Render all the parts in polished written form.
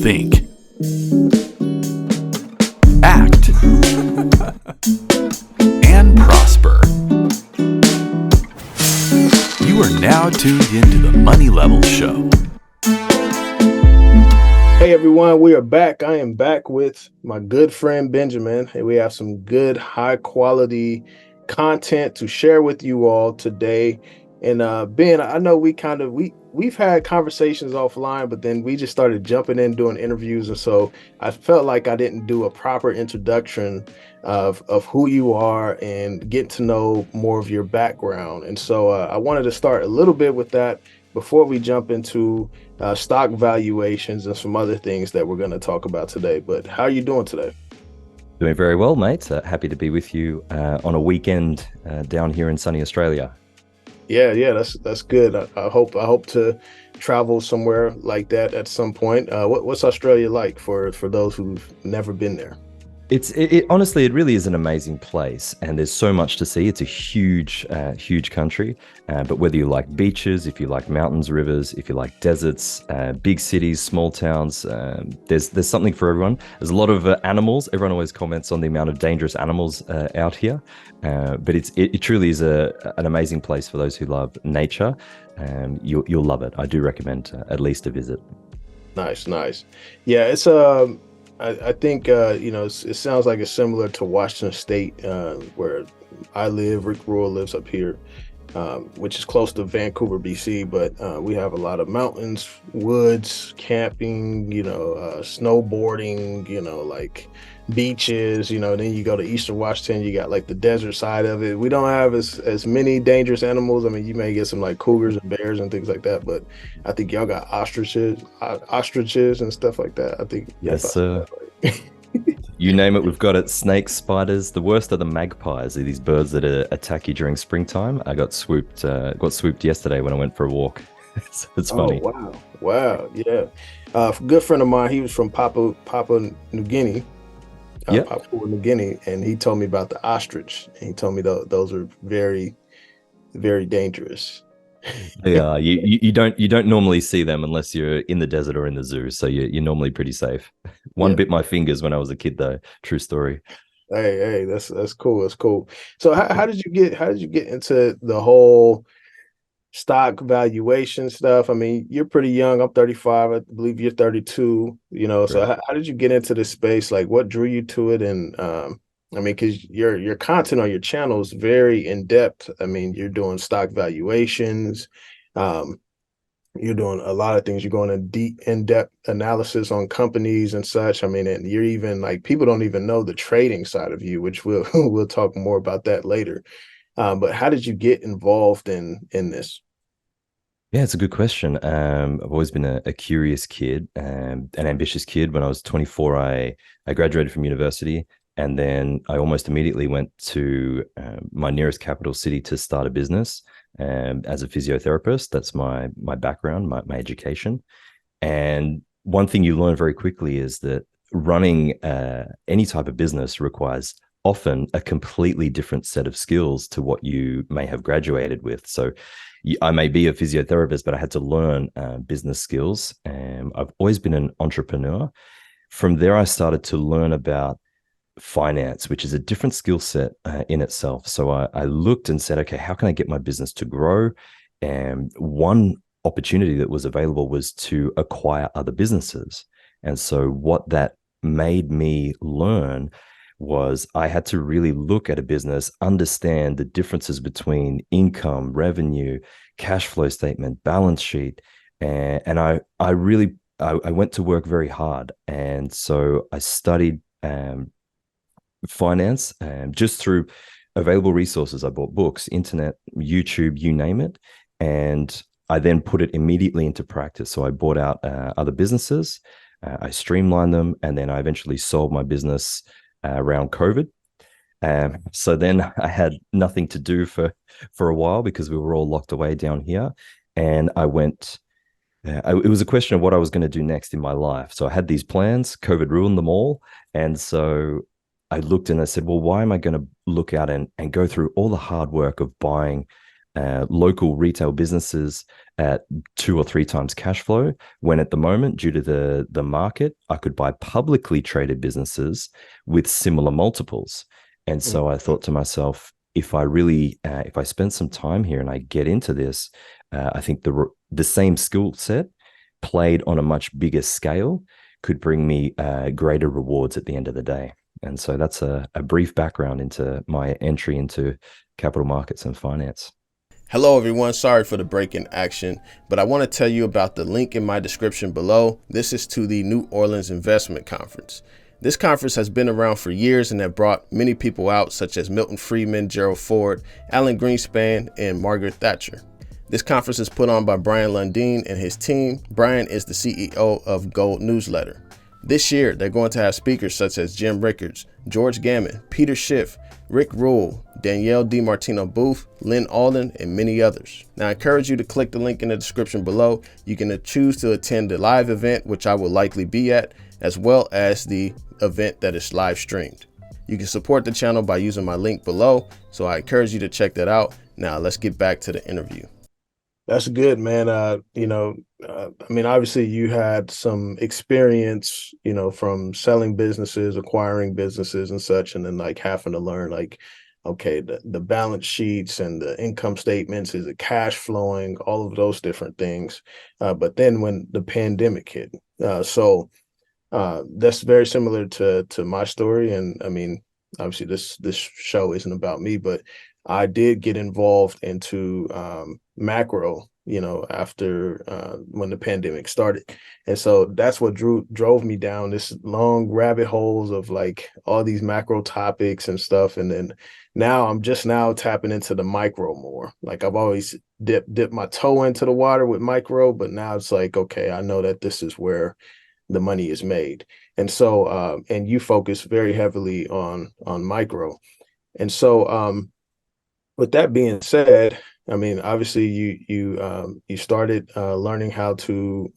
think, act, and prosper. You are now tuned into the Money Level Show. Hey everyone, we are back. I am back with my good friend Benjamin. Hey, we have some good, high quality content to share with you all today. And Ben, I know we've had conversations offline, but then we just started jumping in doing interviews, and so I felt like I didn't do a proper introduction of who you are and get to know more of your background. And so I wanted to start a little bit with that before we jump into stock valuations and some other things that we're going to talk about today. But how are you doing today? Doing very well, mate. Happy to be with you on a weekend down here in sunny Australia. Yeah, that's good. I hope to travel somewhere like that at some point. What's Australia like for those who've never been there? Honestly, it really is an amazing place, and there's so much to see. It's a huge country, but whether you like beaches, if you like mountains, rivers, if you like deserts, big cities, small towns, there's something for everyone. There's a lot of animals. Everyone always comments on the amount of dangerous animals out here, but it truly is an amazing place for those who love nature. You'll love it. I do recommend at least a visit. Nice. Yeah, it's I think it sounds like it's similar to Washington State, where I live. Rick Rule lives up here, which is close to Vancouver, BC. But we have a lot of mountains, woods, camping, snowboarding, like beaches. Then you go to Eastern Washington, you got like the desert side of it. We don't have as many dangerous animals. I mean, you may get some like cougars and bears and things like that, but I think y'all got ostriches and stuff like that. I think. Yes, sir. You name it, we've got it. Snakes, spiders. The worst are the magpies. They're these birds that attack you during springtime. I got swooped yesterday when I went for a walk. So it's funny. Oh, wow. Yeah. A good friend of mine, he was from Papua New Guinea. Papua New Guinea, and he told me about the ostrich. And he told me those are very, very dangerous. Yeah, you don't normally see them unless you're in the desert or in the zoo. So you're normally pretty safe. One bit my fingers when I was a kid, though. True story. Hey, that's cool. That's cool. So how did you get into the whole stock valuation stuff? I mean, you're pretty young. I'm 35. I believe you're 32. So how did you get into this space? Like, what drew you to it? And I mean, because your content on your channel is very in depth. I mean, you're doing stock valuations. You're doing a lot of things. You're going in depth analysis on companies and such. I mean, and you're even like, people don't even know the trading side of you, which we'll talk more about that later. But how did you get involved in this? Yeah, it's a good question. I've always been a curious kid, an ambitious kid. When I was 24, I graduated from university, and then I almost immediately went to my nearest capital city to start a business as a physiotherapist. That's my background, my education. And one thing you learn very quickly is that running any type of business requires often a completely different set of skills to what you may have graduated with. So I may be a physiotherapist, but I had to learn business skills. I've always been an entrepreneur. From there, I started to learn about finance, which is a different skill set in itself. So I looked and said, okay, how can I get my business to grow? And one opportunity that was available was to acquire other businesses. And so what that made me learn was I had to really look at a business, understand the differences between income, revenue, cash flow statement, balance sheet. And I went to work very hard. And so I studied finance just through available resources. I bought books, internet, YouTube, you name it. And I then put it immediately into practice. So I bought out other businesses, I streamlined them, and then I eventually sold my business around COVID. So then I had nothing to do for a while because we were all locked away down here. And I went, it was a question of what I was going to do next in my life. So I had these plans, COVID ruined them all. And so I looked and I said, well, why am I going to look out and go through all the hard work of buying local retail businesses at 2 or 3 times cash flow, when at the moment, due to the market, I could buy publicly traded businesses with similar multiples. And so I thought to myself, if if I spend some time here and I get into this, I think the same skill set played on a much bigger scale could bring me greater rewards at the end of the day. And so that's a brief background into my entry into capital markets and finance. Hello everyone, sorry for the break in action, but I want to tell you about the link in my description below. This is to the New Orleans Investment Conference. This conference has been around for years and have brought many people out, such as Milton Friedman, Gerald Ford, Alan Greenspan, and Margaret Thatcher. This conference is put on by Brian Lundeen and his team. Brian is the CEO of Gold Newsletter. This year, they're going to have speakers such as Jim Rickards, George Gammon, Peter Schiff, Rick Rule, Danielle DiMartino Booth, Lynn Alden, and many others. Now, I encourage you to click the link in the description below. You can choose to attend the live event, which I will likely be at, as well as the event that is live streamed. You can support the channel by using my link below, so I encourage you to check that out. Now, let's get back to the interview. That's good, man. I mean, obviously you had some experience, from selling businesses, acquiring businesses and such, and then like having to learn like, okay, the balance sheets and the income statements, is it cash flowing, all of those different things. But then when the pandemic hit, that's very similar to my story. And I mean, obviously this show isn't about me, but I did get involved into macro, after when the pandemic started. And so that's what drove me down this long rabbit holes of like all these macro topics and stuff. And then now I'm just now tapping into the micro more. Like I've always dipped my toe into the water with micro, but now it's like, okay, I know that this is where the money is made. And so and you focus very heavily on micro. And so with that being said, I mean, obviously you started learning how to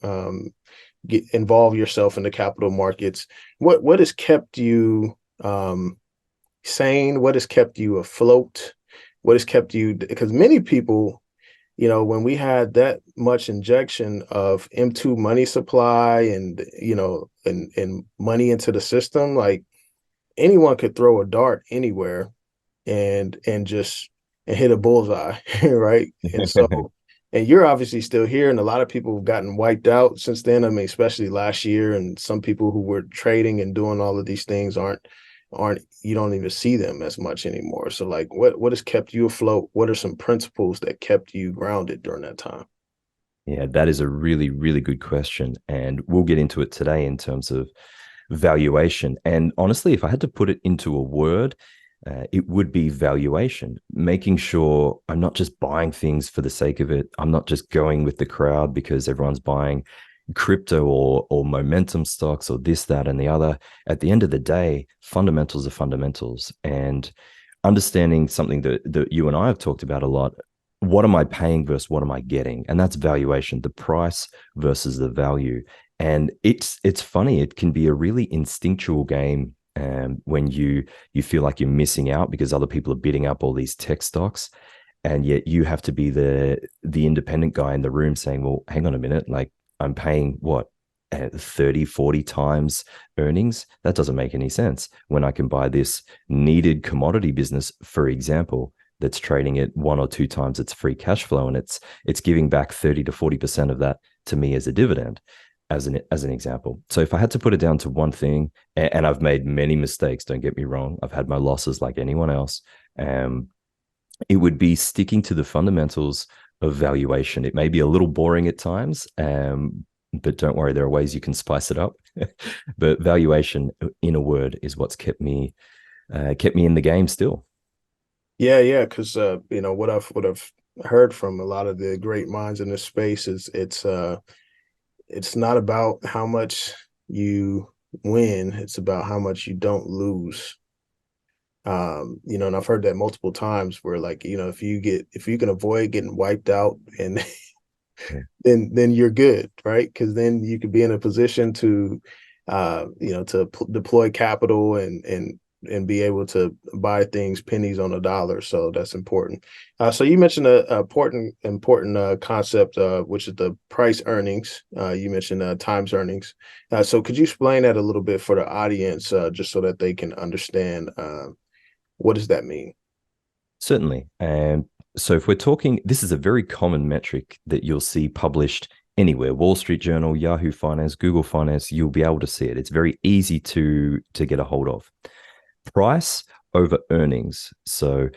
involve yourself in the capital markets. What has kept you sane? What has kept you afloat? What has kept you? Because many people, when we had that much injection of M2 money supply and and money into the system, like anyone could throw a dart anywhere and just and hit a bullseye, right? And so, and you're obviously still here, and a lot of people have gotten wiped out since then. I mean, especially last year, and some people who were trading and doing all of these things aren't you don't even see them as much anymore. So like what has kept you afloat? What are some principles that kept you grounded during that time? Yeah, that is a really, really good question. And we'll get into it today in terms of valuation. And honestly, if I had to put it into a word, it would be valuation, making sure I'm not just buying things for the sake of it. I'm not just going with the crowd because everyone's buying crypto or momentum stocks or this, that, and the other. At the end of the day, fundamentals are fundamentals. And understanding something that you and I have talked about a lot, what am I paying versus what am I getting? And that's valuation, the price versus the value. And it's funny, it can be a really instinctual game when you feel like you're missing out because other people are bidding up all these tech stocks, and yet you have to be the independent guy in the room saying, well, hang on a minute, like I'm paying what, 30, 40 times earnings? That doesn't make any sense when I can buy this needed commodity business, for example, that's trading at 1 or 2 times its free cash flow, and it's giving back 30 to 40% of that to me as a dividend, as an example. So if I had to put it down to one thing, and I've made many mistakes, don't get me wrong, I've had my losses like anyone else, it would be sticking to the fundamentals of valuation. It may be a little boring at times, but don't worry, there are ways you can spice it up. But valuation, in a word, is what's kept me in the game still. Yeah, because what I've heard from a lot of the great minds in this space is it's not about how much you win, it's about how much you don't lose. And I've heard that multiple times where like, if you can avoid getting wiped out and Yeah. then you're good, right? Because then you could be in a position to deploy capital and and be able to buy things pennies on a dollar. So that's important. So you mentioned a important concept, which is the price earnings. You mentioned times earnings. So could you explain that a little bit for the audience, just so that they can understand what does that mean? Certainly. And so if we're talking, this is a very common metric that you'll see published anywhere, Wall Street Journal, Yahoo Finance, Google Finance, you'll be able to see it. It's very easy to get a hold of. Price over earnings. So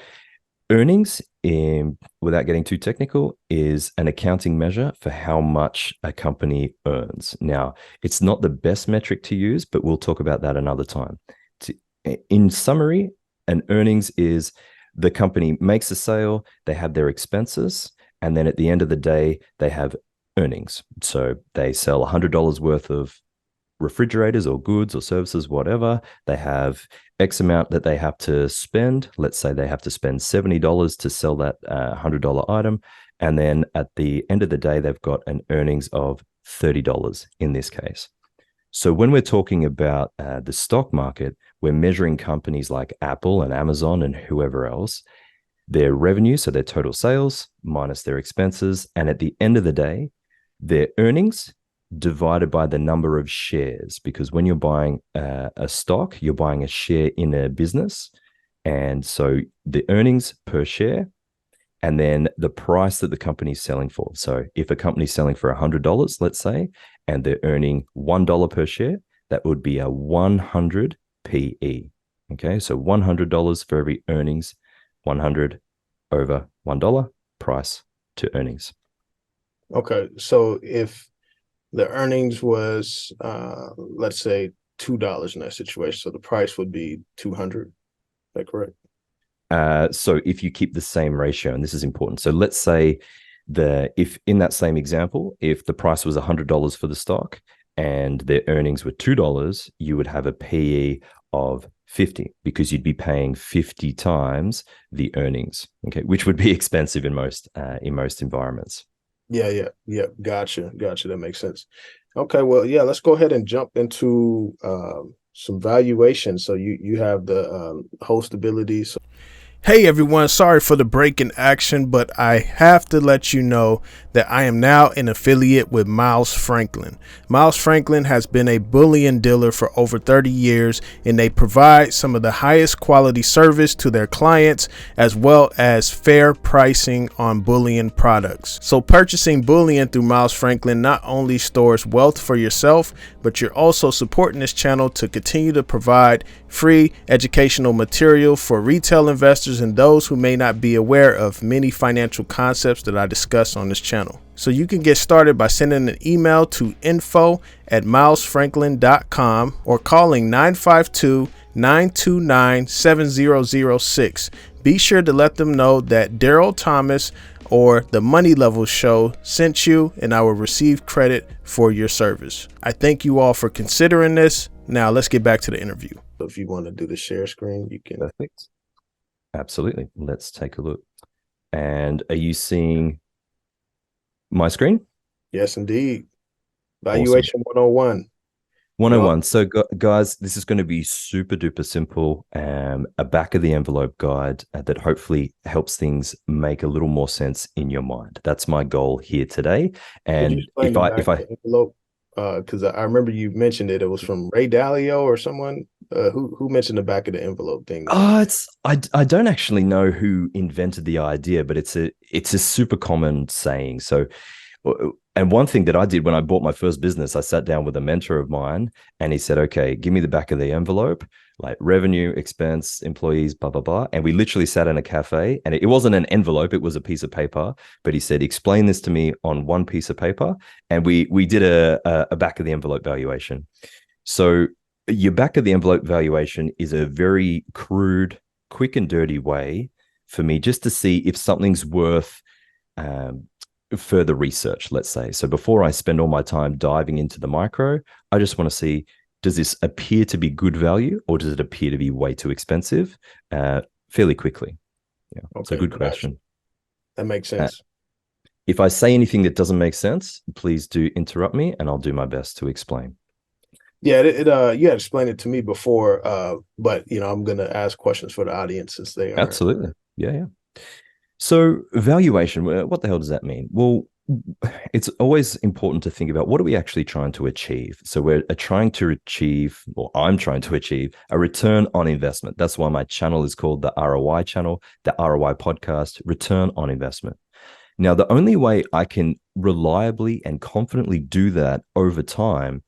earnings, without getting too technical, is an accounting measure for how much a company earns. Now, it's not the best metric to use, but we'll talk about that another time. In summary, an earnings is the company makes a sale, they have their expenses, and then at the end of the day, they have earnings. So they sell $100 worth of refrigerators or goods or services, whatever. They have X amount that they have to spend. Let's say they have to spend $70 to sell that $100 item. And then at the end of the day, they've got an earnings of $30 in this case. So when we're talking about the stock market, we're measuring companies like Apple and Amazon and whoever else, their revenue, so their total sales minus their expenses. And at the end of the day, their earnings divided by the number of shares, because when you're buying a stock, you're buying a share in a business. And so the earnings per share, and then the price that the company's selling for. So if a company's selling for $100, let's say, and they're earning $1 per share, that would be a 100 PE. Okay, so $100 for every earnings, 100 over $1 price to earnings. Okay, so if the earnings was, let's say, $2 in that situation, so the price would be 200. Is that correct? So if you keep the same ratio, and this is important. So let's say if in that same example, if the price was $100 for the stock and their earnings were $2, you would have a PE of 50, because you'd be paying 50 times the earnings. Okay, which would be expensive in most environments. Yeah. Gotcha. That makes sense. Okay, well, yeah, let's go ahead and jump into some valuation. So you have the host ability. So Hey everyone, sorry for the break in action, but I have to let you know that I am now an affiliate with Miles Franklin. Miles Franklin has been a bullion dealer for over 30 years, and they provide some of the highest quality service to their clients, as well as fair pricing on bullion products. So purchasing bullion through Miles Franklin not only stores wealth for yourself, but you're also supporting this channel to continue to provide free educational material for retail investors and those who may not be aware of many financial concepts that I discuss on this channel. So you can get started by sending an email to info@milesfranklin.com or calling 952-929-7006. Be sure to let them know that Daryl Thomas or the Money Level Show sent you, and I will receive credit for your service. I thank you all for considering this. Now let's get back to the interview. if you want to do the share screen, you can. Perfect. Absolutely. Let's take a look. And are you seeing my screen? Yes, indeed. Valuation 101. 101. So guys, this is going to be super duper simple. A back of the envelope guide that hopefully helps things make a little more sense in your mind. That's my goal here today. And if I envelope, because I remember you mentioned it was from Ray Dalio or someone who mentioned the back of the envelope thing. I don't actually know who invented the idea, but it's a super common saying. So, and one thing that I did when I bought my first business, I sat down with a mentor of mine and he said, okay, give me the back of the envelope, like revenue, expense, employees, blah, blah, blah. And we literally sat in a cafe, and it wasn't an envelope, it was a piece of paper. But he said, explain this to me on one piece of paper. And we did a back of the envelope valuation. So your back of the envelope valuation is a very crude, quick and dirty way for me just to see if something's worth further research, let's say. So before I spend all my time diving into the micro, I just want to see, does this appear to be good value or does it appear to be way too expensive fairly quickly? Yeah, okay, it's a good question. That makes sense. If I say anything that doesn't make sense, please do interrupt me and I'll do my best to explain. Yeah, you had explained it to me before, but I'm gonna ask questions for the audience since they aren't. Absolutely. Yeah, yeah. So valuation, what the hell does that mean? Well, it's always important to think about what are we actually trying to achieve. So we're trying to achieve, or I'm trying to achieve a return on investment. That's why my channel is called the ROI channel, the ROI podcast, return on investment. Now, the only way I can reliably and confidently do that over time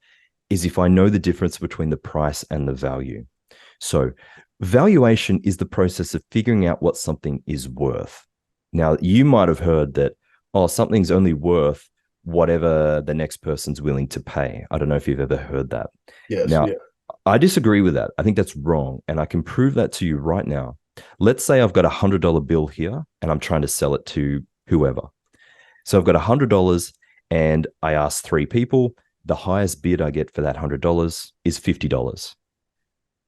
is if I know the difference between the price and the value. So valuation is the process of figuring out what something is worth. Now, you might have heard that, oh, something's only worth whatever the next person's willing to pay. I don't know if you've ever heard that. Yes, Now, yeah. I disagree with that. I think that's wrong. And I can prove that to you right now. Let's say I've got $100 bill here and I'm trying to sell it to whoever. So I've got $100 and I ask three people. The highest bid I get for that $100 is $50.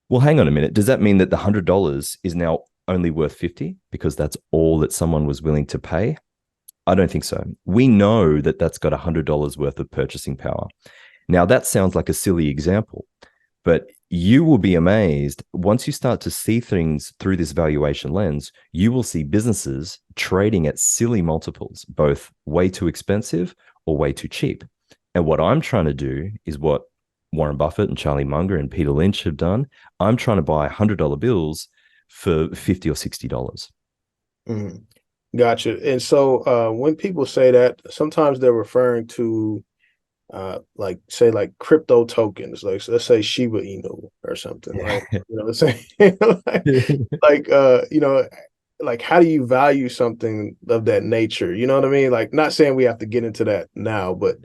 Well, hang on a minute. Does that mean that the $100 is now only worth 50 because that's all that someone was willing to pay? I don't think so. We know that that's got $100 worth of purchasing power. Now, that sounds like a silly example, but you will be amazed once you start to see things through this valuation lens. You will see businesses trading at silly multiples, both way too expensive or way too cheap. And what I'm trying to do is what Warren Buffett and Charlie Munger and Peter Lynch have done. I'm trying to buy $100 bills for $50 or $60. Mm-hmm. Gotcha. And so when people say that, sometimes they're referring to like say like crypto tokens, like let's say Shiba Inu or something, right? You know what I'm saying? like like how do you value something of that nature? You know what I mean? Like not saying we have to get into that now, but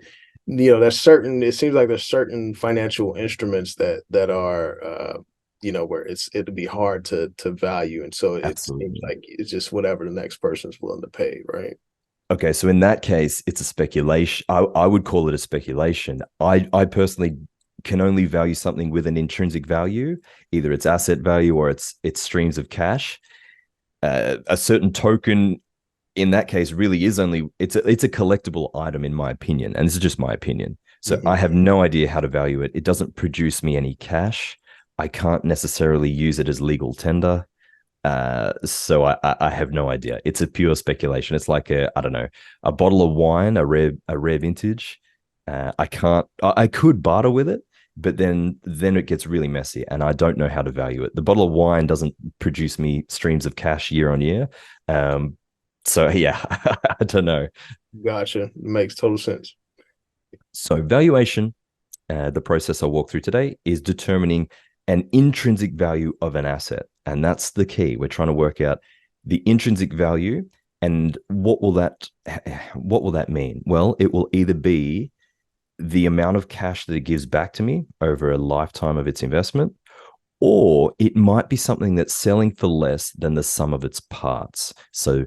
there's certain, it seems like there's certain financial instruments that are where it'd be hard to value. And so it seems Absolutely. like it's just whatever the next person's willing to pay, right? Okay, so in that case, it's a speculation. I would call it a speculation. I personally can only value something with an intrinsic value, either its asset value or its streams of cash. A certain token in that case really is only it's a collectible item in my opinion, and this is just my opinion. So I have no idea how to value it. It doesn't produce me any cash. I can't necessarily use it as legal tender. So I have no idea. It's a pure speculation. It's like I don't know, a bottle of wine, a rare vintage. I could barter with it, but then it gets really messy, and I don't know how to value it. The bottle of wine doesn't produce me streams of cash year on year. So yeah, I don't know. Gotcha. Makes total sense. So valuation, the process I'll walk through today is determining an intrinsic value of an asset. And that's the key. We're trying to work out the intrinsic value. And what will that mean? Well, it will either be the amount of cash that it gives back to me over a lifetime of its investment, or it might be something that's selling for less than the sum of its parts. So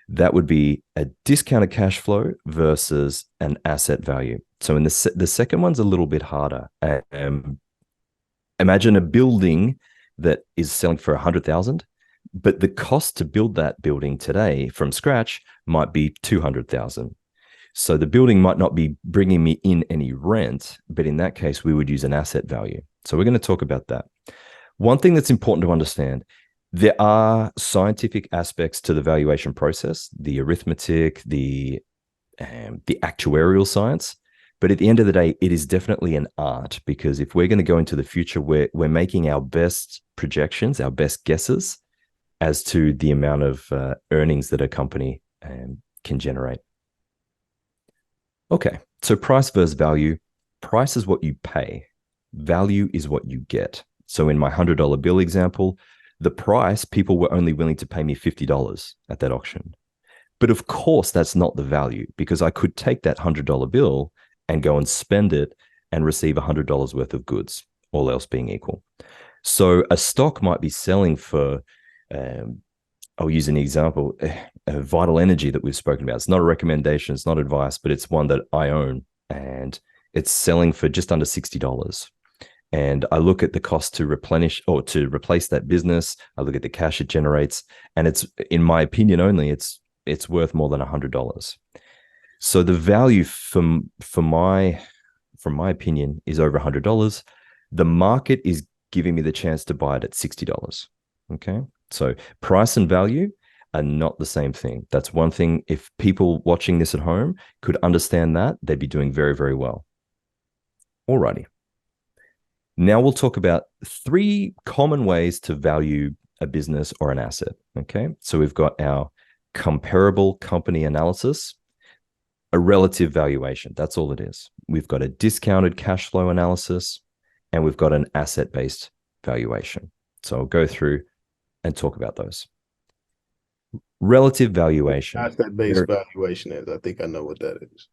that would be a discounted cash flow versus an asset value. So in the second one's a little bit harder. Imagine a building that is selling for 100,000, but the cost to build that building today from scratch might be 200,000. So the building might not be bringing me in any rent, but in that case, we would use an asset value. So we're going to talk about that. One thing that's important to understand, there are scientific aspects to the valuation process, the arithmetic, the actuarial science. But at the end of the day, it is definitely an art, because if we're going to go into the future, we're making our best projections, our best guesses as to the amount of earnings that a company can generate. Okay, so price versus value. Price is what you pay. Value is what you get. So in my $100 bill example, the price, people were only willing to pay me $50 at that auction. But of course, that's not the value, because I could take that $100 bill and go and spend it and receive $100 worth of goods, all else being equal. So a stock might be selling for, I'll use an example, Vital Energy that we've spoken about. It's not a recommendation, it's not advice, but it's one that I own, and it's selling for just under $60. And I look at the cost to replenish or to replace that business. I look at the cash it generates, and it's, in my opinion only, it's worth more than $100. So the value from my opinion is over $100. The market is giving me the chance to buy it at $60. Okay. So price and value are not the same thing. That's one thing. If people watching this at home could understand that, they'd be doing very, very well. Alrighty. Now we'll talk about 3 common ways to value a business or an asset. Okay. So we've got our comparable company analysis, a relative valuation. That's all it is. We've got a discounted cash flow analysis, and we've got an asset-based valuation. So I'll go through and talk about those. Relative valuation. Asset-based valuation is, I think I know what that is.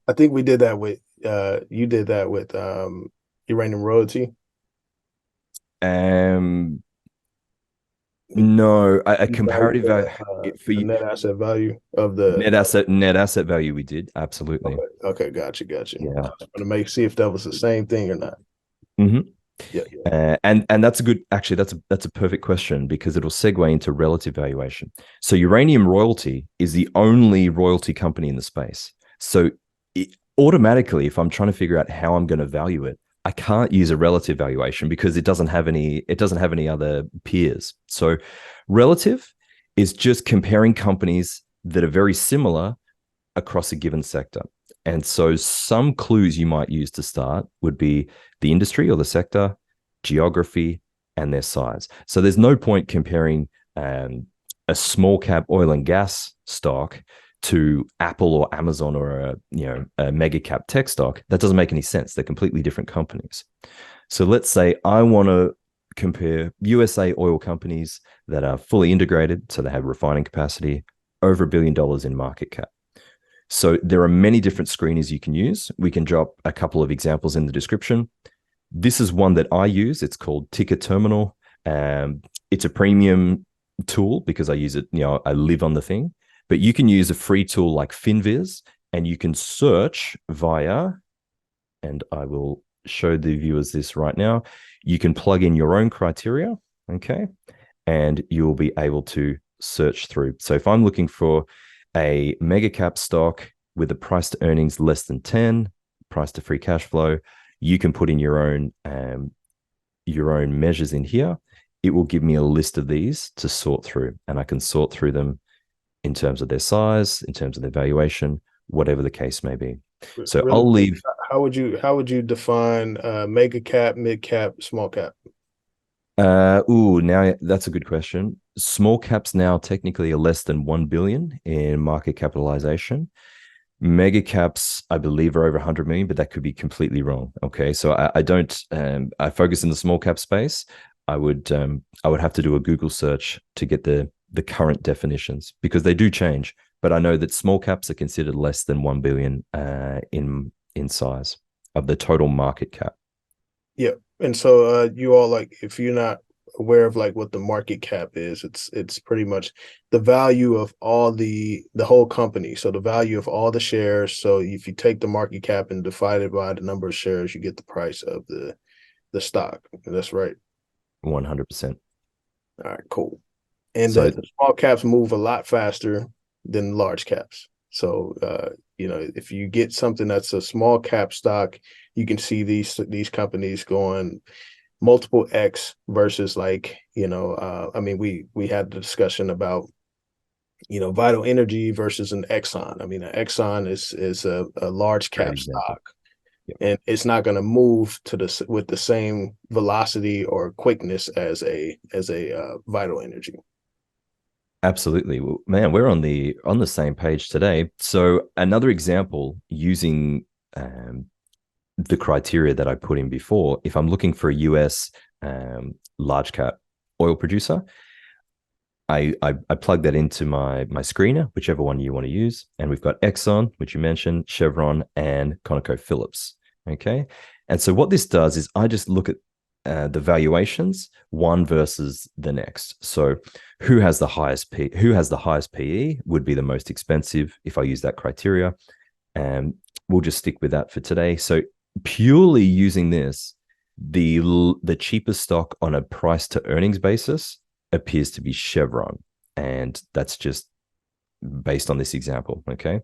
I think we did that with, you did that with uranium royalty. No, a comparative value for the net asset value of the net asset value. We did, absolutely. Okay, gotcha. Yeah, I was going to see if that was the same thing or not. Mm-hmm. Yeah. And that's a good, actually, that's a perfect question, because it'll segue into relative valuation. So Uranium Royalty is the only royalty company in the space. So automatically, if I'm trying to figure out how I'm going to value it, I can't use a relative valuation because it doesn't have any other peers. So relative is just comparing companies that are very similar across a given sector. And so some clues you might use to start would be the industry or the sector, geography, and their size. So there's no point comparing a small cap oil and gas stock to Apple or Amazon or a mega cap tech stock. That doesn't make any sense. They're completely different companies. So let's say I want to compare USA oil companies that are fully integrated, so they have refining capacity, over $1 billion in market cap. So there are many different screeners you can use. We can drop a couple of examples in the description. This is one that I use. It's called Ticker Terminal. It's a premium tool because I use it, I live on the thing. But you can use a free tool like FinViz, and you can search via, and I will show the viewers this right now. You can plug in your own criteria, okay? And you'll be able to search through. So if I'm looking for a mega cap stock with a price to earnings less than 10, price to free cash flow, you can put in your own measures in here. It will give me a list of these to sort through, and I can sort through them in terms of their size, in terms of their valuation, whatever the case may be. So really, I'll leave. How would you define mega cap, mid cap, small cap? Now that's a good question. Small caps now technically are less than 1 billion in market capitalization. Mega caps, I believe, are over 100 million, but that could be completely wrong. Okay, so I don't. I focus in the small cap space. I would have to do a Google search to get the current definitions, because they do change. But I know that small caps are considered less than 1 billion in size of the total market cap. Yeah, and so you all, like, if you're not aware of like what the market cap is, it's pretty much the value of all the whole company. So the value of all the shares. So if you take the market cap and divide it by the number of shares, you get the price of the stock. That's right. 100%. All right, cool. And so, the small caps move a lot faster than large caps. So, if you get something that's a small cap stock, you can see these companies going multiple X versus like, we had the discussion about, Vital Energy versus an Exxon. I mean, an Exxon is a large cap stock. Yep. And it's not going to move with the same velocity or quickness as a Vital Energy. Absolutely. Well, man, we're on the same page today. So another example using the criteria that I put in before, if I'm looking for a US large cap oil producer, I plug that into my screener, whichever one you want to use. And we've got Exxon, which you mentioned, Chevron, and ConocoPhillips. Okay. And so what this does is I just look at the valuations one versus the next. So who has the highest PE would be the most expensive if I use that criteria. And we'll just stick with that for today. So purely using this, the cheapest stock on a price to earnings basis appears to be Chevron. And that's just based on this example. Okay.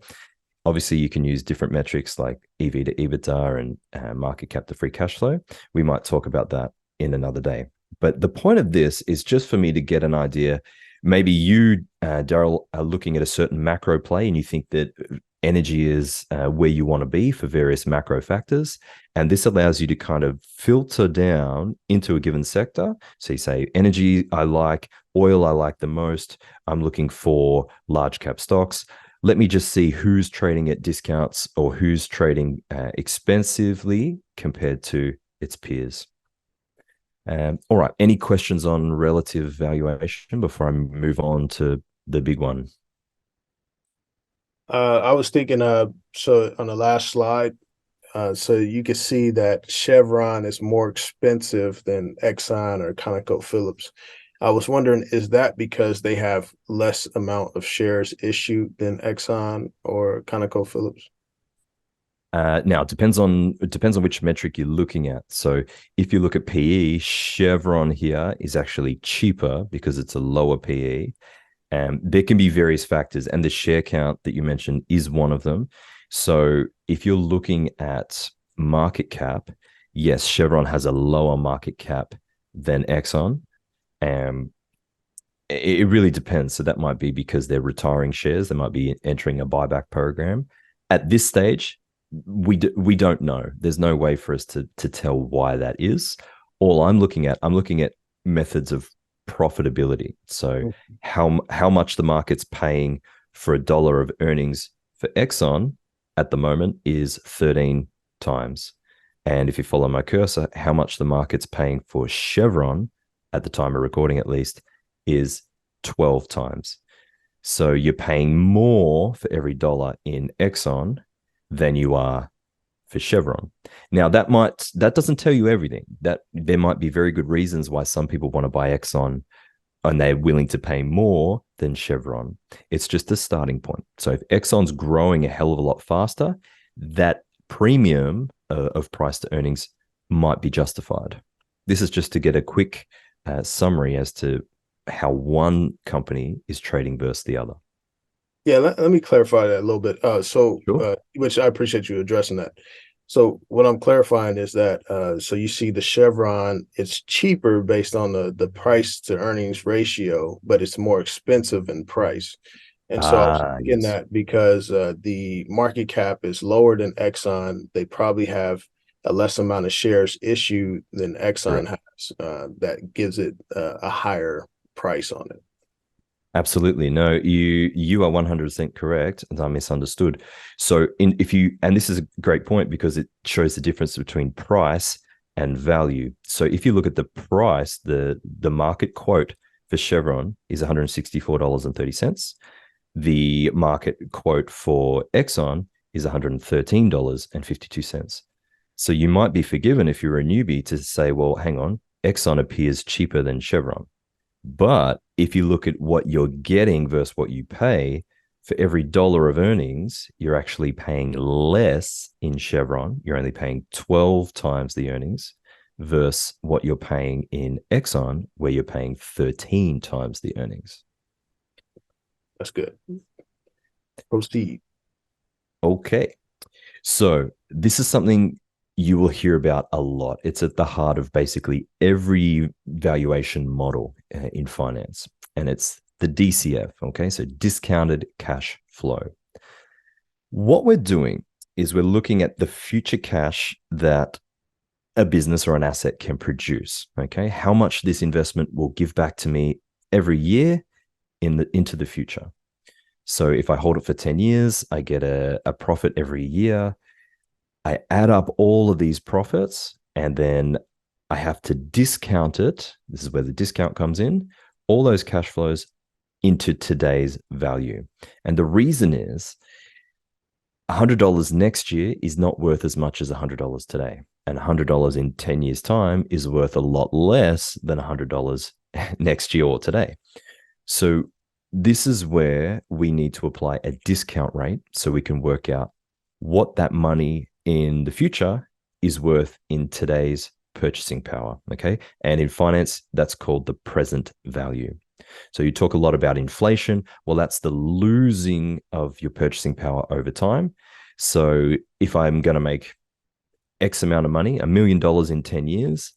Obviously, you can use different metrics like EV to EBITDA and market cap to free cash flow. We might talk about that in another day. But the point of this is just for me to get an idea. Maybe you, Daryl, are looking at a certain macro play and you think that energy is where you want to be for various macro factors. And this allows you to kind of filter down into a given sector. So you say, energy, I like, oil, I like the most. I'm looking for large cap stocks. Let me just see who's trading at discounts or who's trading expensively compared to its peers. All right. Any questions on relative valuation before I move on to the big one? I was thinking, so on the last slide, so you can see that Chevron is more expensive than Exxon or ConocoPhillips. I was wondering, is that because they have less amount of shares issued than Exxon or ConocoPhillips? Now it depends on which metric you're looking at. So if you look at PE, Chevron here is actually cheaper because it's a lower PE. There can be various factors, and the share count that you mentioned is one of them. So if you're looking at market cap, yes, Chevron has a lower market cap than Exxon. It really depends. So that might be because they're retiring shares. They might be entering a buyback program. At this stage, we don't know. There's no way for us to tell why that is. All I'm looking at methods of profitability. So how much the market's paying for $1 of earnings for Exxon at the moment is 13 times. And if you follow my cursor, how much the market's paying for Chevron at the time of recording at least is 12 times. So you're paying more for every dollar in Exxon than you are for Chevron. Now that doesn't tell you everything. That there might be very good reasons why some people want to buy Exxon and they're willing to pay more than Chevron. It's just a starting point. So if Exxon's growing a hell of a lot faster, that premium of price to earnings might be justified. This is just to get a quick summary as to how one company is trading versus the other. Yeah, let me clarify that a little bit. Sure. Which I appreciate you addressing that. So what I'm clarifying is that so you see the Chevron, it's cheaper based on the price to earnings ratio, but it's more expensive in price. And so I was thinking Yes. that because the market cap is lower than Exxon, they probably have a less amount of shares issued than Exxon Correct. has. That gives it a higher price on it. Absolutely. No, you are 100% correct, and I misunderstood. So and this is a great point because it shows the difference between price and value. So if you look at the price, the market quote for Chevron is $164.30. The market quote for Exxon is $113.52. So you might be forgiven if you're a newbie to say, well, hang on, Exxon appears cheaper than Chevron. But if you look at what you're getting versus what you pay, for every dollar of earnings, you're actually paying less in Chevron. You're only paying 12 times the earnings versus what you're paying in Exxon, where you're paying 13 times the earnings. That's good. Proceed. Okay. So this is something you will hear about a lot. It's at the heart of basically every valuation model in finance, and it's the DCF, okay? So discounted cash flow. What we're doing is we're looking at the future cash that a business or an asset can produce, okay? How much this investment will give back to me every year into the future. So if I hold it for 10 years, I get a profit every year. I add up all of these profits and then I have to discount it. This is where the discount comes in, all those cash flows into today's value. And the reason is $100 next year is not worth as much as $100 today. And $100 in 10 years' time is worth a lot less than $100 next year or today. So this is where we need to apply a discount rate so we can work out what that money in the future is worth in today's purchasing power, okay? And in finance, that's called the present value. So you talk a lot about inflation. Well, that's the losing of your purchasing power over time. So if I'm going to make X amount of money, $1 million in 10 years,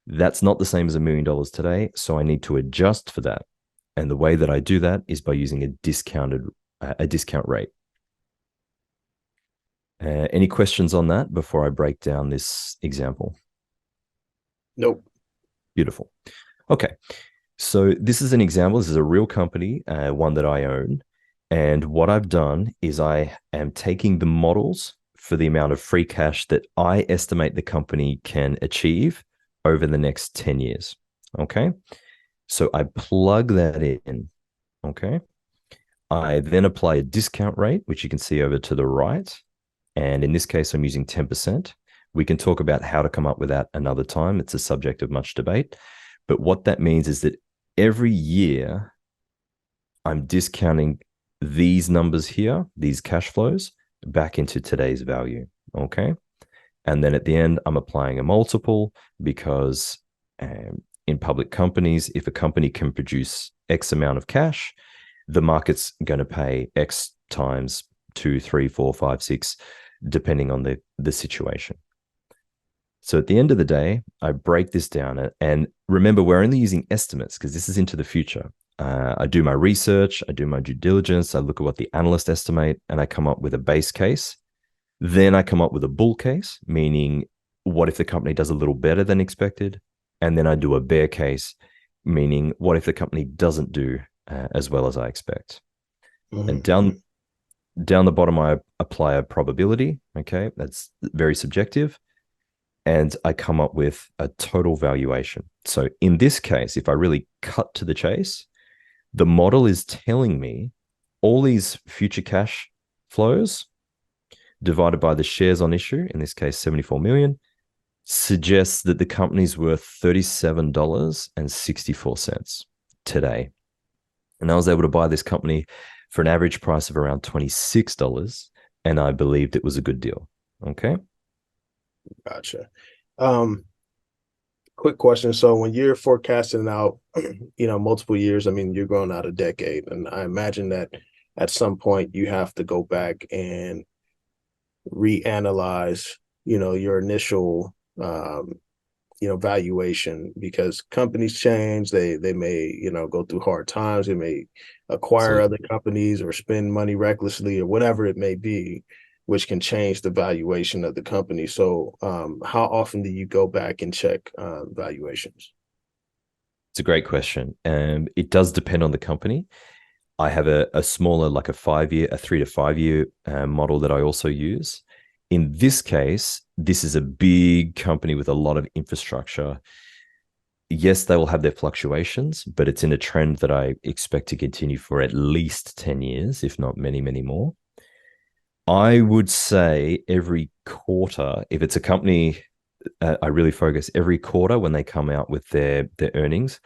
that's not the same as $1 million today. So I need to adjust for that. And the way that I do that is by using a discount rate. Any questions on that before I break down this example? Nope. Beautiful. Okay. So this is an example. This is a real company, one that I own. And what I've done is I am taking the models for the amount of free cash that I estimate the company can achieve over the next 10 years. Okay. So I plug that in. Okay. I then apply a discount rate, which you can see over to the right. And in this case, I'm using 10%. We can talk about how to come up with that another time. It's a subject of much debate. But what that means is that every year, I'm discounting these numbers here, these cash flows, back into today's value. Okay. And then at the end, I'm applying a multiple because in public companies, if a company can produce X amount of cash, the market's going to pay X times 2, 3, 4, 5, 6, depending on the situation. So at the end of the day, I break this down. And remember, we're only using estimates because this is into the future. I do my research, I do my due diligence, I look at what the analysts estimate, and I come up with a base case. Then I come up with a bull case, meaning what if the company does a little better than expected? And then I do a bear case, meaning what if the company doesn't do as well as I expect? Mm-hmm. And down the bottom, I apply a probability. Okay, that's very subjective. And I come up with a total valuation. So in this case, if I really cut to the chase, the model is telling me all these future cash flows divided by the shares on issue, in this case, 74 million, suggests that the company's worth $37.64 today. And I was able to buy this company for an average price of around $26, and I believed it was a good deal. Okay. Gotcha. Quick question. So when you're forecasting out, multiple years, I mean, you're going out a decade, and I imagine that at some point you have to go back and reanalyze, your initial, valuation, because companies change. They may, go through hard times. They may acquire other companies or spend money recklessly or whatever it may be, which can change the valuation of the company. So how often do you go back and check valuations? It's a great question. It does depend on the company. I have a smaller, like a 3 to 5 year model that I also use. In this case, this is a big company with a lot of infrastructure. Yes, they will have their fluctuations, but it's in a trend that I expect to continue for at least 10 years, if not many, many more. I would say every quarter, if it's a company, I really focus every quarter when they come out with their earnings,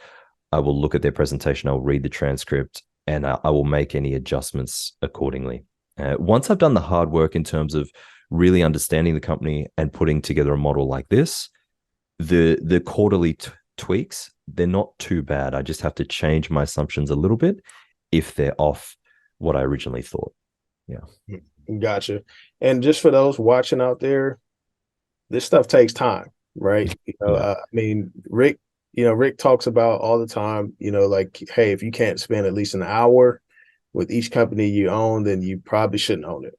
I will look at their presentation, I'll read the transcript, and I will make any adjustments accordingly. Once I've done the hard work in terms of really understanding the company and putting together a model like this, the quarterly tweaks, they're not too bad. I just have to change my assumptions a little bit if they're off what I originally thought. Yeah. Gotcha. And just for those watching out there, this stuff takes time, right? I mean, Rick talks about all the time, like, hey, if you can't spend at least an hour with each company you own, then you probably shouldn't own it.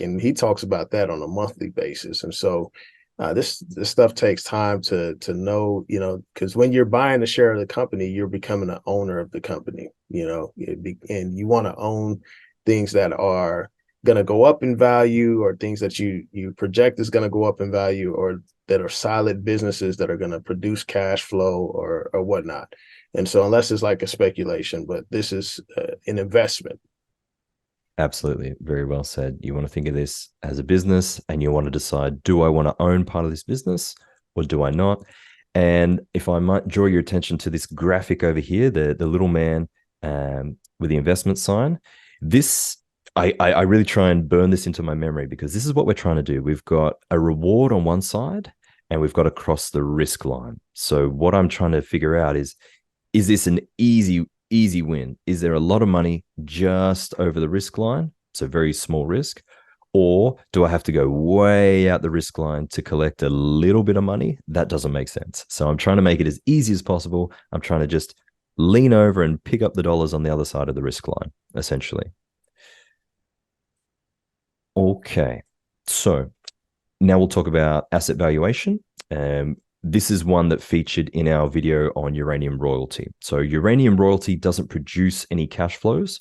And he talks about that on a monthly basis. And so this stuff takes time to know, because when you're buying a share of the company, you're becoming an owner of the company, and you want to own things that are going to go up in value, or things that you project is going to go up in value, or that are solid businesses that are going to produce cash flow or whatnot. And so unless it's like a speculation, but this is an investment. Absolutely. Very well said. You want to think of this as a business, and you want to decide, do I want to own part of this business or do I not? And if I might draw your attention to this graphic over here, the little man with the investment sign, this, I really try and burn this into my memory, because this is what we're trying to do. We've got a reward on one side and we've got to cross the risk line. So what I'm trying to figure out is this an easy easy win? Is there a lot of money just over the risk line? So very small risk. Or do I have to go way out the risk line to collect a little bit of money? That doesn't make sense. So I'm trying to make it as easy as possible. I'm trying to just lean over and pick up the dollars on the other side of the risk line, essentially. Okay. So now we'll talk about asset valuation. This is one that featured in our video on uranium royalty. So uranium royalty doesn't produce any cash flows,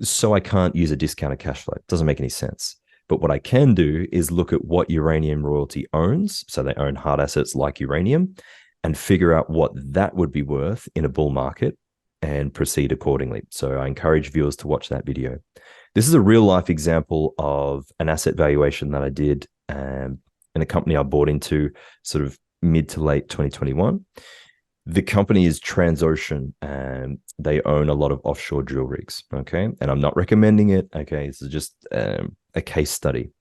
so I can't use a discounted cash flow. It doesn't make any sense. But what I can do is look at what uranium royalty owns. So they own hard assets like uranium, and figure out what that would be worth in a bull market and proceed accordingly. So I encourage viewers to watch that video. This is a real life example of an asset valuation that I did in a company I bought into sort of mid to late 2021. The company is Transocean, and they own a lot of offshore drill rigs. Okay. And I'm not recommending it. Okay. This is just a case study.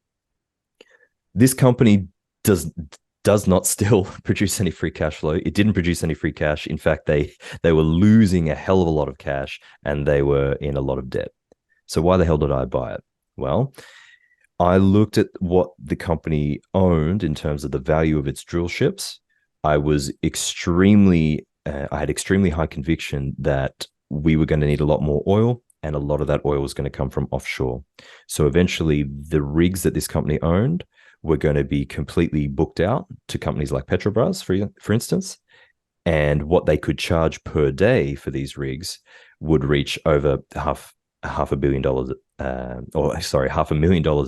This company does not still produce any free cash flow. It didn't produce any free cash. In fact, they were losing a hell of a lot of cash, and they were in a lot of debt. So why the hell did I buy it? Well, I looked at what the company owned in terms of the value of its drill ships. I was I had extremely high conviction that we were going to need a lot more oil, and a lot of that oil was going to come from offshore. So eventually the rigs that this company owned were going to be completely booked out to companies like Petrobras, for instance, and what they could charge per day for these rigs would reach over $500 million a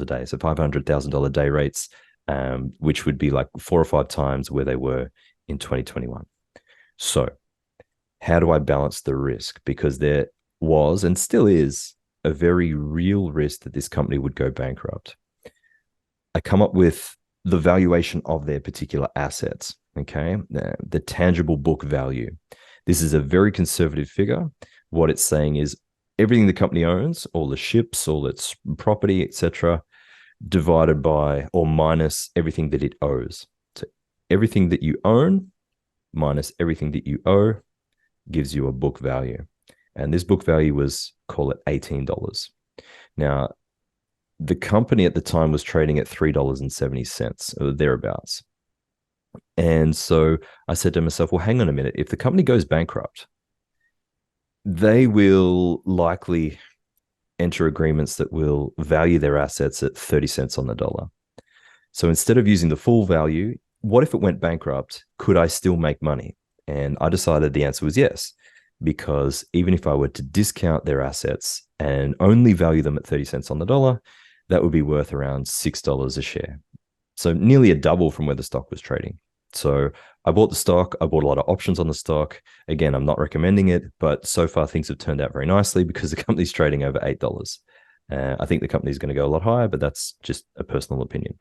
day. So $500,000 day rates, which would be like 4 or 5 times where they were in 2021. So how do I balance the risk? Because there was and still is a very real risk that this company would go bankrupt. I come up with the valuation of their particular assets, okay? The tangible book value. This is a very conservative figure. What it's saying is everything the company owns, all the ships, all its property, etc., divided by or minus everything that it owes. So everything that you own minus everything that you owe gives you a book value. And this book value was, call it $18. Now, the company at the time was trading at $3.70 or thereabouts. And so I said to myself, well, hang on a minute. If the company goes bankrupt, they will likely enter agreements that will value their assets at 30 cents on the dollar. So instead of using the full value, what if it went bankrupt? Could I still make money? And I decided the answer was yes, because even if I were to discount their assets and only value them at 30 cents on the dollar, that would be worth around $6 a share. So nearly a double from where the stock was trading. So I bought the stock. I bought a lot of options on the stock. Again, I'm not recommending it, but so far things have turned out very nicely because the company's trading over $8. I think the company's going to go a lot higher, but that's just a personal opinion.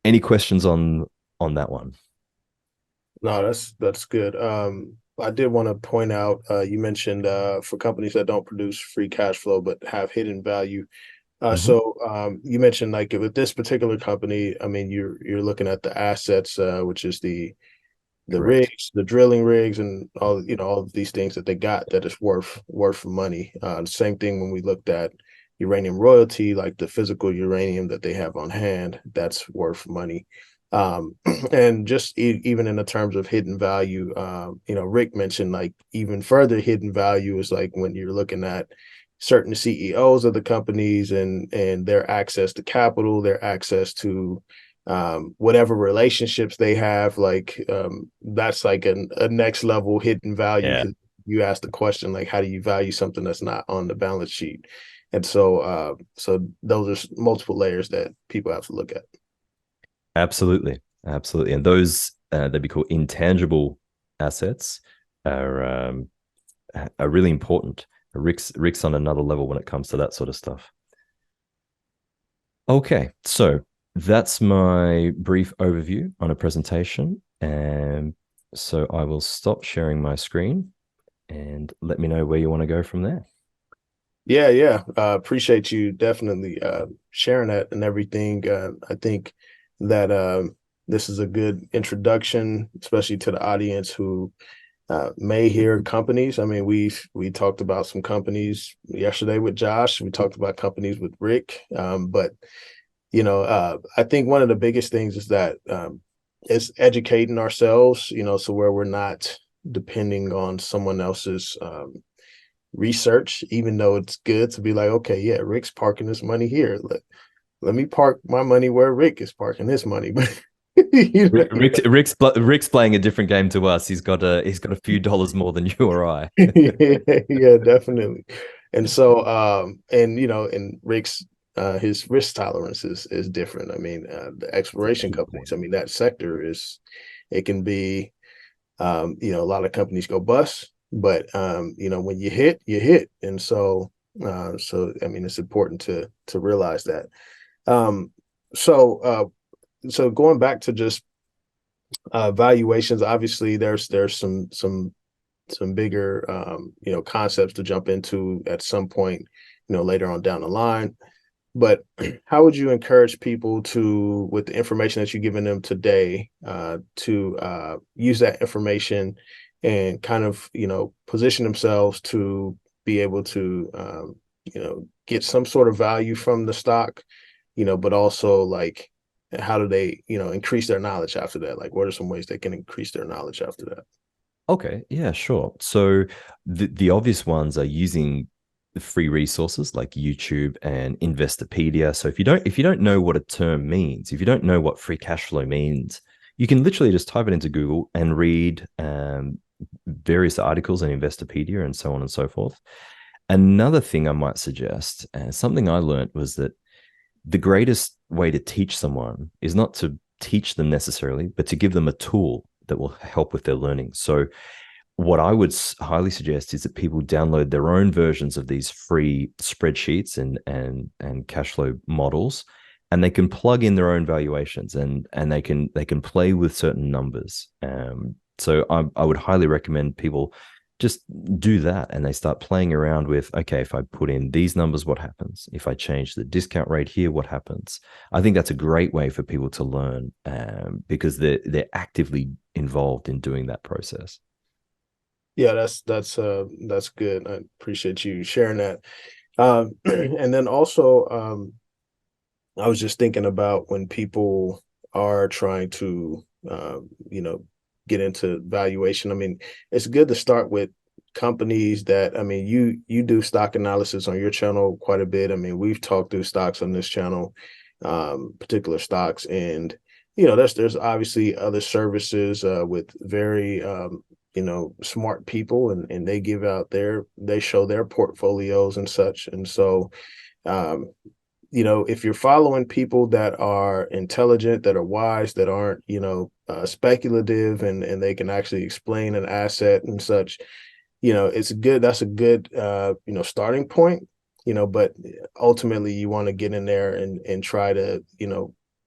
Any questions on that one? No, that's good. I did want to point out, you mentioned for companies that don't produce free cash flow but have hidden value. So you mentioned like with this particular company, I mean, you're looking at the assets, which is the Correct. rigs, the drilling rigs, and all all of these things that they got that is worth money. The same thing when we looked at uranium royalty, like the physical uranium that they have on hand, that's worth money. And just even in the terms of hidden value, Rick mentioned like even further hidden value is like when you're looking at certain CEOs of the companies and their access to capital, their access to whatever relationships they have, like that's like a next level hidden value. Yeah. You asked the question, like, how do you value something that's not on the balance sheet? And so those are multiple layers that people have to look at. Absolutely. And those they'd be called intangible assets are really important. Rick's on another level when it comes to that sort of stuff. Okay, so that's my brief overview on a presentation. And so I will stop sharing my screen and let me know where you want to go from there. Yeah. Appreciate you definitely sharing that and everything. I think that this is a good introduction, especially to the audience who may hear companies. I mean, we talked about some companies yesterday with Josh. We talked about companies with Rick. But I think one of the biggest things is that is educating ourselves. So where we're not depending on someone else's research, even though it's good to be like, okay, yeah, Rick's parking this money here. Let me park my money where Rick is parking his money. But Rick's playing a different game to us. He's got a few dollars more than you or I. yeah, definitely. And so, and Rick's his risk tolerance is different. I mean, the exploration companies. I mean, that sector it can be, a lot of companies go bust, but when you hit, you hit, and so I mean, it's important to realize that. Um, so so going back to just valuations, obviously there's some bigger concepts to jump into at some point, later on down the line. But how would you encourage people to, with the information that you're giving them today, to use that information and kind of, position themselves to be able to, get some sort of value from the stock, but also like, how do they, increase their knowledge after that? Like, what are some ways they can increase their knowledge after that? Okay, yeah, sure. So the obvious ones are using the free resources like YouTube and Investopedia. So if you don't know what a term means, if you don't know what free cash flow means, you can literally just type it into Google and read various articles on Investopedia and so on and so forth. Another thing I might suggest, something I learned was that the greatest way to teach someone is not to teach them necessarily, but to give them a tool that will help with their learning. So what I would highly suggest is that people download their own versions of these free spreadsheets and cash flow models, and they can plug in their own valuations and they can play with certain numbers. So I would highly recommend people just do that, and they start playing around with, okay, if I put in these numbers, what happens? If I change the discount rate here, what happens? I think that's a great way for people to learn, because they're actively involved in doing that process. Yeah, that's good. I appreciate you sharing that. And then also, I was just thinking about when people are trying to, get into valuation. I mean, it's good to start with companies that, I mean, you do stock analysis on your channel quite a bit. I mean, we've talked through stocks on this channel, particular stocks, and there's obviously other services with very smart people, and they show their portfolios and such. And so if you're following people that are intelligent, that are wise, that aren't, speculative, and they can actually explain an asset and such, that's a good, starting point, but ultimately you want to get in there and try to,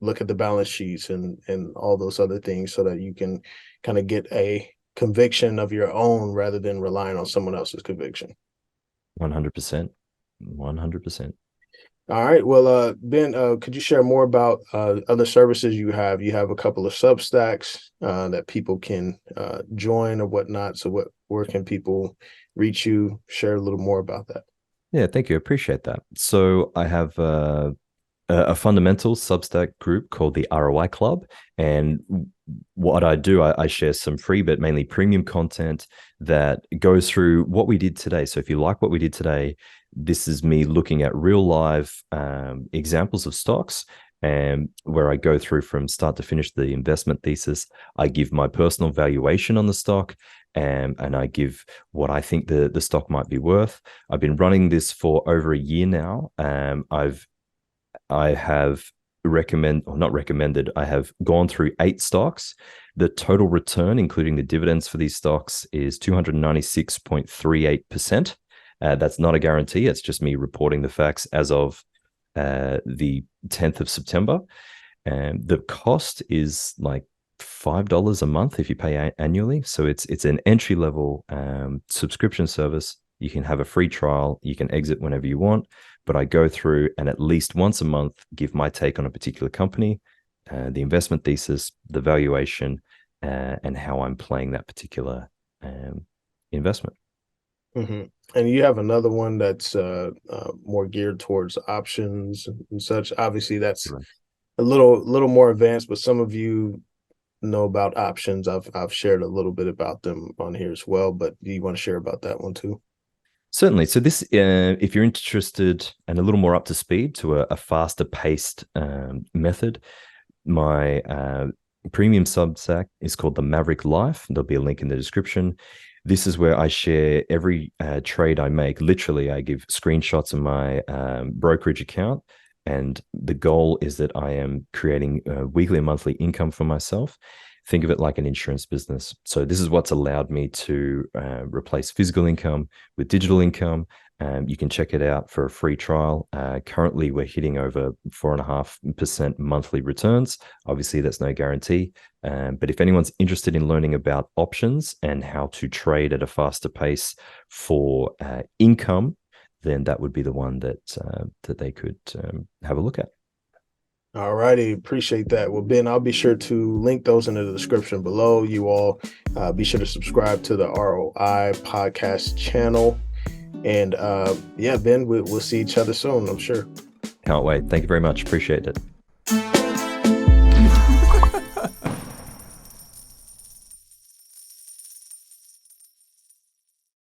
look at the balance sheets and all those other things so that you can kind of get a conviction of your own rather than relying on someone else's conviction. 100%. 100%. All right. Well, Ben, could you share more about other services you have? You have a couple of Substacks that people can join or whatnot. So where can people reach you? Share a little more about that. Yeah, thank you. I appreciate that. So I have a fundamental Substack group called the ROI Club. And what I do, I share some free but mainly premium content that goes through what we did today. So if you like what we did today, this is me looking at real live examples of stocks, and where I go through from start to finish the investment thesis. I give my personal valuation on the stock, and I give what I think the stock might be worth. I've been running this for over a year now. I have I have gone through 8 stocks. The total return, including the dividends for these stocks, is 296.38%. That's not a guarantee. It's just me reporting the facts as of the 10th of September. And the cost is like $5 a month if you pay annually. So it's an entry level subscription service. You can have a free trial. You can exit whenever you want. But I go through and at least once a month give my take on a particular company, the investment thesis, the valuation, and how I'm playing that particular investment. Mm-hmm. And you have another one that's more geared towards options and such. Obviously, that's Right. a little more advanced, but some of you know about options. I've shared a little bit about them on here as well. But do you want to share about that one too? Certainly. So this, if you're interested and a little more up to speed to a faster paced method, my premium Substack is called the Maverick Life. There'll be a link in the description. This is where I share every trade I make. Literally, I give screenshots of my brokerage account. And the goal is that I am creating weekly and monthly income for myself. Think of it like an insurance business. So this is what's allowed me to replace physical income with digital income. You can check it out for a free trial. Currently, we're hitting over 4.5% monthly returns. Obviously, that's no guarantee. But if anyone's interested in learning about options and how to trade at a faster pace for income, then that would be the one that they could have a look at. All righty, appreciate that. Well, Ben, I'll be sure to link those in the description below. You all be sure to subscribe to the ROI podcast channel. And yeah, Ben, we'll see each other soon, I'm sure. Can't wait. Thank you very much. Appreciate it.